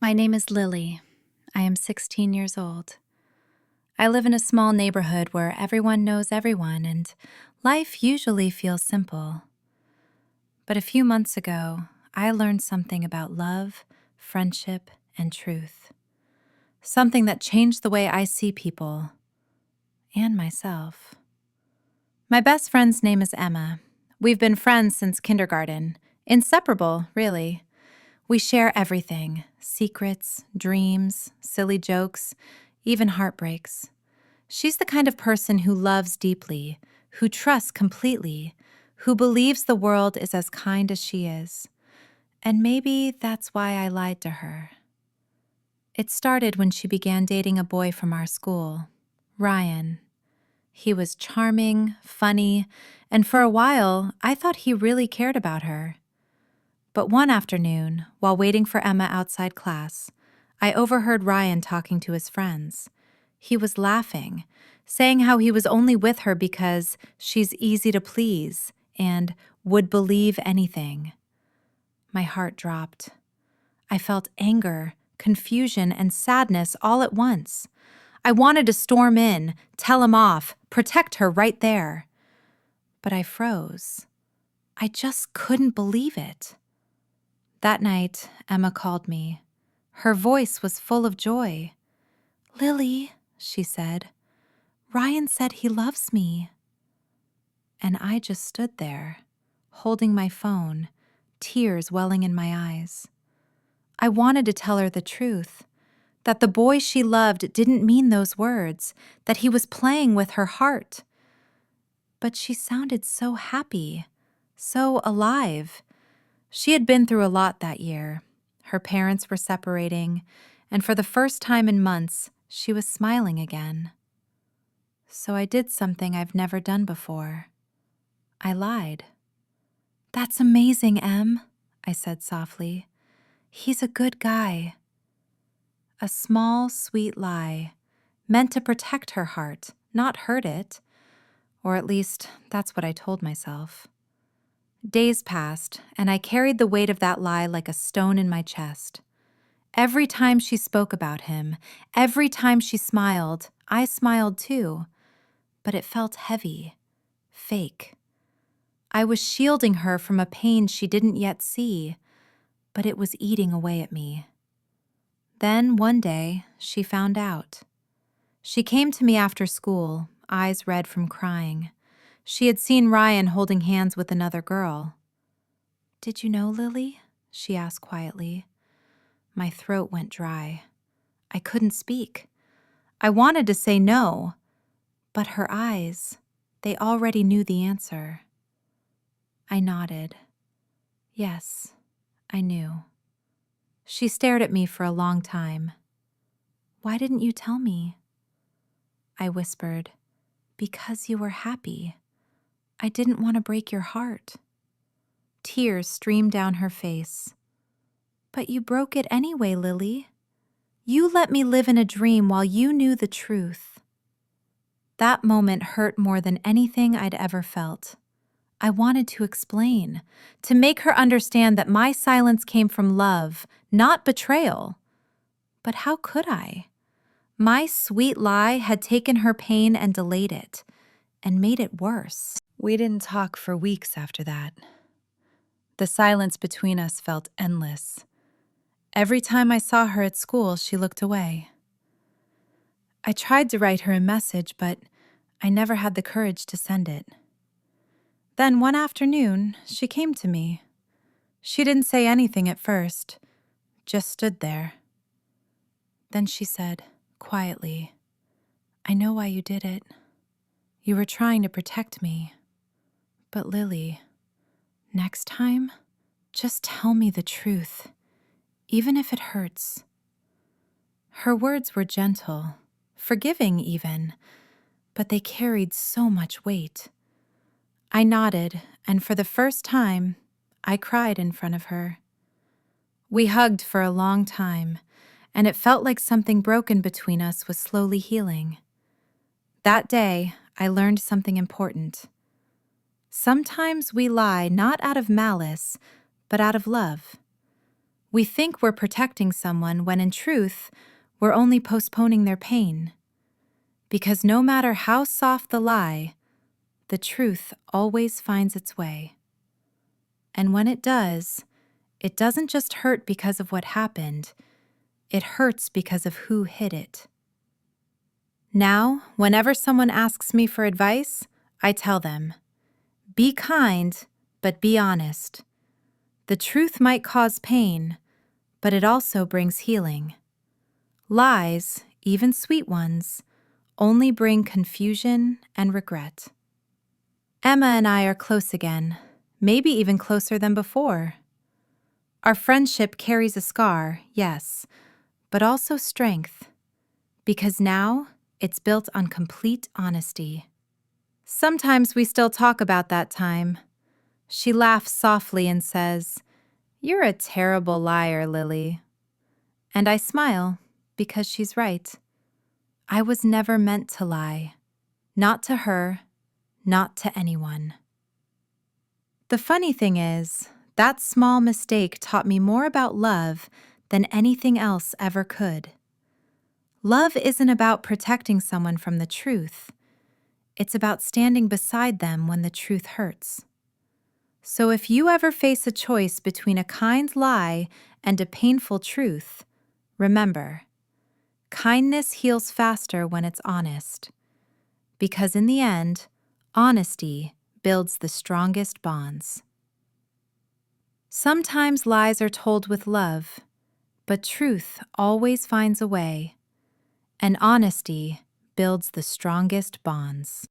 My name is Lily. I am 16 years old. I live in a small neighborhood where everyone knows everyone and life usually feels simple. But a few months ago, I learned something about love, friendship, and truth. Something that changed the way I see people and myself. My best friend's name is Emma. We've been friends since kindergarten. Inseparable, really. We share everything: secrets, dreams, silly jokes, even heartbreaks. She's the kind of person who loves deeply, who trusts completely, who believes the world is as kind as she is. And maybe that's why I lied to her. It started when she began dating a boy from our school, Ryan. He was charming, funny, and for a while, I thought he really cared about her. But one afternoon, while waiting for Emma outside class, I overheard Ryan talking to his friends. He was laughing, saying how he was only with her because she's easy to please and would believe anything. My heart dropped. I felt anger, confusion, and sadness all at once. I wanted to storm in, tell him off, protect her right there. But I froze. I just couldn't believe it. That night, Emma called me. Her voice was full of joy. "Lily," she said, "Ryan said he loves me." And I just stood there, holding my phone, tears welling in my eyes. I wanted to tell her the truth, that the boy she loved didn't mean those words, that he was playing with her heart. But she sounded so happy, so alive. She had been through a lot that year. Her parents were separating, and for the first time in months, she was smiling again. So I did something I've never done before. I lied. "That's amazing, Em," I said softly. "He's a good guy." A small, sweet lie, meant to protect her heart, not hurt it. Or at least, that's what I told myself. Days passed, and I carried the weight of that lie like a stone in my chest. Every time she spoke about him, every time she smiled, I smiled too. But it felt heavy, fake. I was shielding her from a pain she didn't yet see, but it was eating away at me. Then, one day, she found out. She came to me after school, eyes red from crying. She had seen Ryan holding hands with another girl. "Did you know, Lily?" she asked quietly. My throat went dry. I couldn't speak. I wanted to say no, but her eyes, they already knew the answer. I nodded. Yes, I knew. She stared at me for a long time. "Why didn't you tell me?" I whispered, "Because you were happy. I didn't want to break your heart." Tears streamed down her face. "But you broke it anyway, Lily. You let me live in a dream while you knew the truth." That moment hurt more than anything I'd ever felt. I wanted to explain, to make her understand that my silence came from love, not betrayal. But how could I? My sweet lie had taken her pain and delayed it, and made it worse. We didn't talk for weeks after that. The silence between us felt endless. Every time I saw her at school, she looked away. I tried to write her a message, but I never had the courage to send it. Then one afternoon, she came to me. She didn't say anything at first, just stood there. Then she said, quietly, "I know why you did it. You were trying to protect me. But Lily, next time, just tell me the truth, even if it hurts." Her words were gentle, forgiving even, but they carried so much weight. I nodded, and for the first time, I cried in front of her. We hugged for a long time, and it felt like something broken between us was slowly healing. That day, I learned something important. Sometimes we lie not out of malice, but out of love. We think we're protecting someone when in truth, we're only postponing their pain. Because no matter how soft the lie, the truth always finds its way. And when it does, it doesn't just hurt because of what happened, it hurts because of who hid it. Now, whenever someone asks me for advice, I tell them, be kind, but be honest. The truth might cause pain, but it also brings healing. Lies, even sweet ones, only bring confusion and regret. Emma and I are close again, maybe even closer than before. Our friendship carries a scar, yes, but also strength, because now it's built on complete honesty. Sometimes we still talk about that time. She laughs softly and says, "You're a terrible liar, Lily." And I smile because she's right. I was never meant to lie. Not to her, not to anyone. The funny thing is, that small mistake taught me more about love than anything else ever could. Love isn't about protecting someone from the truth. It's about standing beside them when the truth hurts. So if you ever face a choice between a kind lie and a painful truth, remember, kindness heals faster when it's honest. Because in the end, honesty builds the strongest bonds. Sometimes lies are told with love, but truth always finds a way, and honesty builds the strongest bonds.